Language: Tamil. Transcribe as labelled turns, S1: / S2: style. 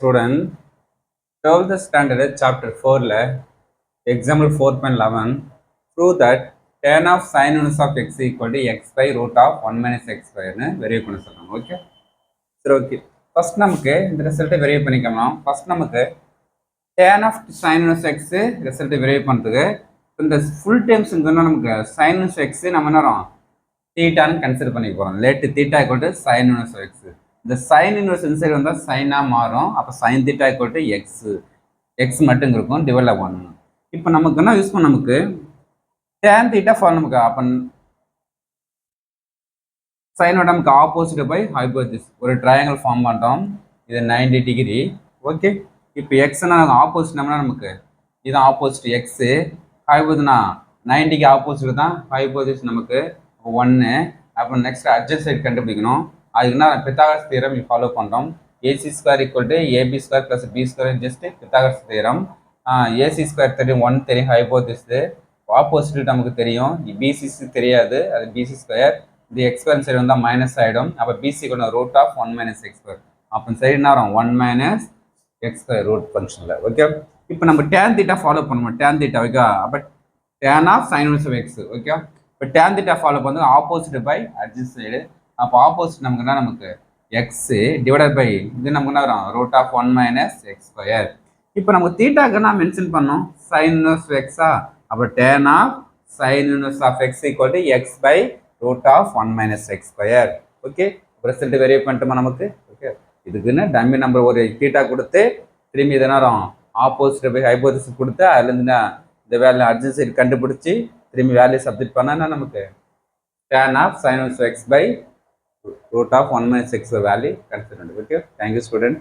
S1: Student, 12th standard chapter 4 ல example 4.11 prove that tan of sin inverse of x equal to x by root of 1 minus x square னு வெரிஃபை பண்ண சொல்றாங்க. ஓகே, சரி, ஓகே. ஃபர்ஸ்ட் நமக்கு இந்த ரிசல்ட்டை வெரிஃபை பண்ணிக்கலாம். ஃபர்ஸ்ட் நமக்கு tan of sin inverse x ரிசல்ட்டை வெரிஃபை பண்ணுறதுக்கு இந்த ஃபுல் டைம்ஸ் இருந்தோம்னா நமக்கு sin inverse x நம்ம என்ன தீட்டான்னு கன்சிடர் பண்ணி போகிறோம். Late theta equal to sin inverse x. இந்த sin inverse இன்சைடு வந்தால் சைனாக மாறும். அப்போ sin theta equal to X மட்டும் இருக்கும் டிவைட் பண்ணணும். இப்போ நமக்கு என்ன யூஸ் பண்ண நமக்கு tan தீட்டா ஃபார் நமக்கு அப்போ சைனோட நமக்கு ஆப்போசிட் பை ஹைபோதிஸ் ஒரு ட்ரையாங்கிள் ஃபார்ம் பண்ணுறோம். இது 90 டிகிரி. ஓகே, இப்போ எக்ஸ்னா ஆப்போசிட் நமக்கு இது ஆப்போசிட் எக்ஸு, ஹைபோதிஸ்னா 90க்கு ஆப்போசிட் தான் ஹைபோதிஸ் நமக்கு 1. அப்போ நெக்ஸ்ட் அட்ஜஸ்ட் சைடு கண்டுபிடிக்கணும். அதுக்குன்னா பித்தாகரஸ் தியரம் ஃபாலோ பண்ணுறோம். AC square equal to AB square plus B square just Pythagoras theorem. AC square தெரியும், 1 தெரியும் ஹைபோதிஸ். ஆப்போசிட் நமக்கு தெரியும், BC தெரியாது, அது BC ஸ்கொயர். இது எக்ஸ் ஸ்கொயர் சைடு வந்தால் மைனஸ் ஆகிடும். அப்போ BC கூட root of 1 minus x square. அப்போ சைடு என்ன வரும் 1 மைனஸ் எக்ஸ் ஸ்கொயர் ரூட் ஃபங்க்ஷனில். ஓகே, இப்போ நம்ம tan தீட்டா ஃபாலோ பண்ணுவோம். tan தீட்டா ஓகே, அப்போ tan of sin inverse of x. Okay, இப்போ tan தீட்டா ஃபாலோ பண்ணது ஆப்போசிட் பை அட்ஜஸ்ட் சைடு. அப்போ ஆப்போசிட் நமக்கு என்ன நமக்கு எக்ஸ் டிவைடட் பை இது நமக்கு என்ன வரும் root of 1 minus x square. இப்போ நமக்கு தீட்டாக்கு நான் மென்ஷன் பண்ணோம் sin inverse எக்ஸா. அப்போ tan of sin inverse of x equal to x by root of 1 minus x square. Okay, result verify பண்ணிட்டோமா நமக்கு. ஓகே, இதுக்குன்னு டம்மி நம்பர் ஒரு தீட்டா கொடுத்து திரும்பி இது நேரம் ஆப்போசிட் பை ஹைபோதிஸ் கொடுத்து அதுலேருந்து இந்த வேல்யூ அட்ஜஸ்ட் சைடு கண்டுபிடிச்சி திரும்பி வேல்யூ சப்ஸ்டிட் பண்ணா நமக்கு tan of sin inverse x by root of 1 minus x value considered. Okay, thank you student.